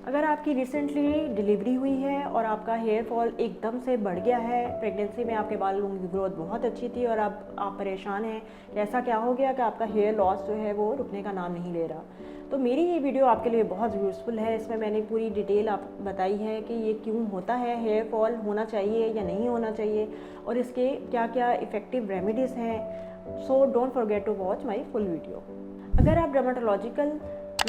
अगर आपकी recently delivery हुई है और आपका हेयर फॉल एकदम से बढ़ गया है, प्रेगनेंसी में आपके बालों की ग्रोथ बहुत अच्छी थी और आप परेशान हैं कि ऐसा क्या हो गया कि आपका हेयर लॉस जो है वो रुकने का नाम नहीं ले रहा, तो मेरी ये वीडियो आपके लिए बहुत यूज़फुल है। इसमें मैंने पूरी डिटेल आप बताई है कि ये क्यों होता है, हेयर फॉल होना चाहिए या नहीं होना चाहिए और इसके क्या क्या इफ़ेक्टिव रेमेडीज़ हैं। So don't forget to watch my full video. अगर आप डर्माटोलॉजिकल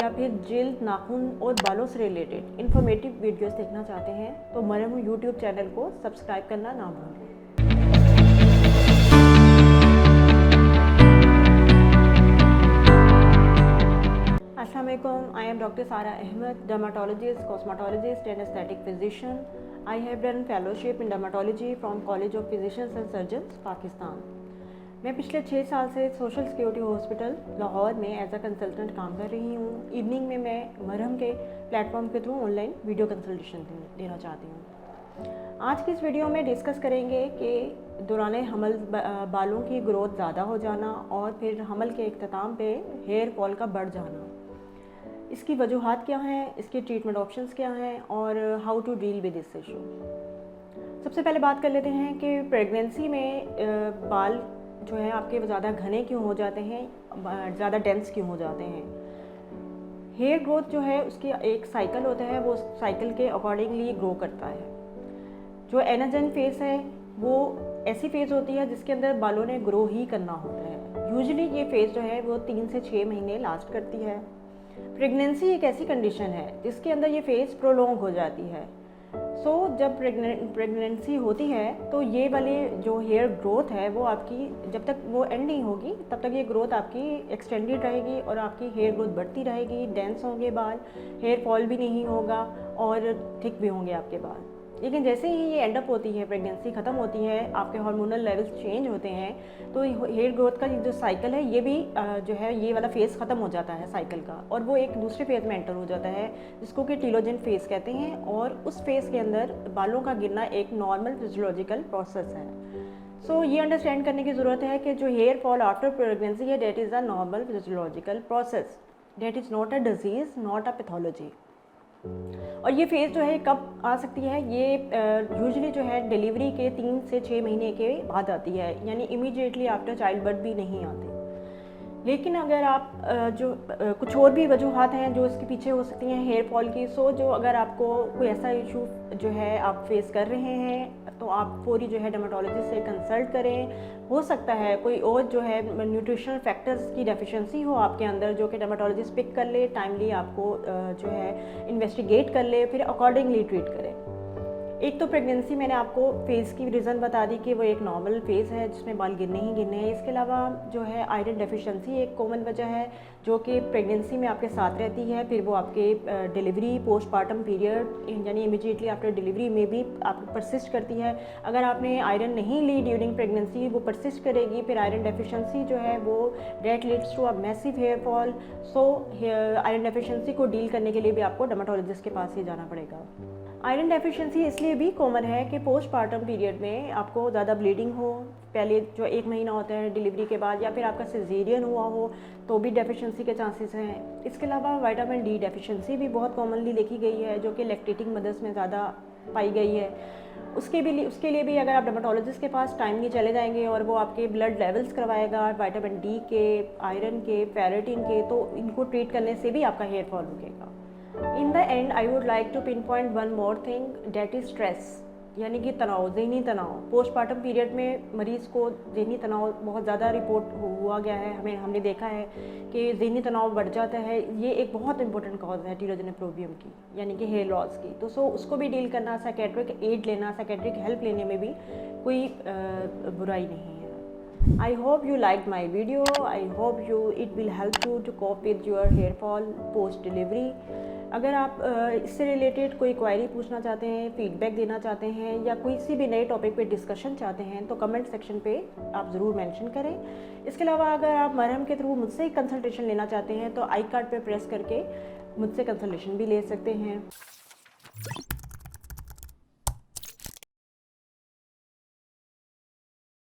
या फिर जिल्द, नाखून और बालों से रिलेटेड इन्फॉर्मेटिव वीडियोस देखना चाहते हैं तो मरहम यूट्यूब चैनल को सब्सक्राइब करना ना भूलें। अस्सलाम वालेकुम, आई am doctor Sara Ahmed, dermatologist, cosmetologist and aesthetic physician. I have done fellowship in dermatology from college of physicians and surgeons, Pakistan. मैं पिछले 6 साल से सोशल सिक्योरिटी हॉस्पिटल लाहौर में एज अ कंसल्टेंट काम कर रही हूँ। इवनिंग में मैं मरहम के प्लेटफॉर्म के थ्रू ऑनलाइन वीडियो कंसल्टेशन देना चाहती हूँ। आज की इस वीडियो में डिस्कस करेंगे कि दौरान हमल बालों की ग्रोथ ज़्यादा हो जाना और फिर हमल के इख्तिताम पे हेयर फॉल का बढ़ जाना, इसकी वजूहात क्या हैं, इसके ट्रीटमेंट ऑप्शंस क्या हैं और how to deal with this issue. सबसे पहले बात कर लेते हैं कि प्रेगनेंसी में बाल जो है आपके ज़्यादा घने क्यों हो जाते हैं, ज़्यादा डेंस क्यों हो जाते हैं। हेयर ग्रोथ जो है उसकी एक साइकिल होता है, वो साइकिल के अकॉर्डिंगली ग्रो करता है। जो एनाजेन फेज़ है वो ऐसी फेज़ होती है जिसके अंदर बालों ने ग्रो ही करना होता है। यूजुअली ये फेज़ जो है वो 3 से 6 महीने लास्ट करती है। प्रेगनेंसी एक ऐसी कंडीशन है जिसके अंदर ये फेज़ प्रोलॉन्ग हो जाती है। जब प्रेगनेंसी होती है तो ये वाली जो हेयर ग्रोथ है वो आपकी जब तक वो एंड नहीं होगी तब तक ये ग्रोथ आपकी एक्सटेंडेड रहेगी और आपकी हेयर ग्रोथ बढ़ती रहेगी, डेंस होंगे बाल, हेयर फॉल भी नहीं होगा और थिक भी होंगे आपके बाल। लेकिन जैसे ही ये एंड अप होती है, प्रेगनेंसी ख़त्म होती है, आपके हार्मोनल लेवल्स चेंज होते हैं तो हेयर ग्रोथ का जो साइकिल है ये भी जो है ये वाला फेज़ ख़त्म हो जाता है साइकिल का और वो एक दूसरे फेज़ में एंटर हो जाता है जिसको कि टीलोजन फेज़ कहते हैं। और उस फेज़ के अंदर बालों का गिरना एक नॉर्मल फिजियोलॉजिकल प्रोसेस है। ये अंडरस्टैंड करने की ज़रूरत है कि जो हेयर फॉल आफ्टर प्रेगनेंसी है that is a normal physiological process, that is not a disease, not a pathology. और ये फेज़ जो है कब आ सकती है, ये यूजुअली जो है डिलीवरी के 3 से 6 महीने के बाद आती है, यानी इमीडिएटली आफ्टर चाइल्ड बर्थ भी नहीं आती। लेकिन अगर आप कुछ और भी वजूहात हैं जो इसके पीछे हो सकती हैं हेयर फॉल की। जो अगर आपको कोई ऐसा इशू जो है आप फेस कर रहे हैं तो आप फौरी जो है डर्मेटोलॉजिस्ट से कंसल्ट करें। हो सकता है कोई और जो है न्यूट्रिशनल फैक्टर्स की डेफिशिएंसी हो आपके अंदर जो कि डर्मेटोलॉजिस्ट पिक कर ले, टाइमली आपको जो है इन्वेस्टिगेट कर ले, फिर अकॉर्डिंगली ट्रीट करें। एक तो प्रेगनेंसी मैंने आपको फेज़ की रीज़न बता दी कि वो एक नॉर्मल फेज़ है जिसमें बाल गिरने ही गिरने हैं। इसके अलावा जो है आयरन डेफिशिएंसी एक कॉमन वजह है जो कि प्रेगनेंसी में आपके साथ रहती है, फिर वो आपके डिलीवरी पोस्टपार्टम पीरियड यानी इमीडिएटली आफ्टर डिलीवरी में भी आपको परसिस्ट करती है। अगर आपने आयरन नहीं ली ड्यूरिंग प्रेगनेंसी वो परसिस्ट करेगी, फिर आयरन डेफिशिएंसी जो है वो that leads to a massive hair fall. Iron deficiency को डील करने के लिए भी आपको डर्मेटोलॉजिस्ट के पास ही जाना पड़ेगा। आयरन डेफिशिएंसी इसलिए भी कॉमन है कि पोस्टपार्टम पीरियड में आपको ज़्यादा ब्लीडिंग हो, पहले जो 1 महीना होता है डिलीवरी के बाद, या फिर आपका सिजेरियन हुआ हो तो भी डेफिशिएंसी के चांसेस हैं। इसके अलावा विटामिन डी डेफिशिएंसी भी बहुत कॉमनली देखी गई है जो कि लैक्टेटिंग मदर्स में ज़्यादा पाई गई है। उसके लिए भी अगर आप डर्मेटोलॉजिस्ट के पास टाइमली चले जाएंगे और वो आपके ब्लड लेवल्स करवाएगा विटामिन डी के, आयरन के, फेरेटिन के, तो इनको ट्रीट करने से भी आपका हेयर फॉल रुकेगा। In the end I would like to pinpoint one more thing, that is stress, यानी कि तनाव, ज़हनी तनाव। पोस्टपार्टम पीरियड में मरीज़ को ज़हनी तनाव बहुत ज़्यादा रिपोर्ट हुआ गया है, हमने देखा है कि ज़हनी तनाव बढ़ जाता है। ये एक बहुत इंपॉर्टेंट कॉज है टीलोजन एप्रोबियम की, यानी कि हेयर लॉस की। तो उसको भी डील करना, साइकेट्रिक एड लेना, साइकेट्रिक हेल्प लेने में भी कोई बुराई नहीं है। I hope you liked my video. I hope it will help you to cope with your hair fall post delivery. अगर आप इससे रिलेटेड कोई क्वायरी पूछना चाहते हैं, फीडबैक देना चाहते हैं या कोई सी भी नए टॉपिक पे डिस्कशन चाहते हैं तो कमेंट सेक्शन पे आप ज़रूर मेंशन करें। इसके अलावा अगर आप मरहम के थ्रू मुझसे कंसल्टेशन लेना चाहते हैं तो आई कार्ड पे प्रेस करके मुझसे कंसल्टेशन भी ले सकते हैं।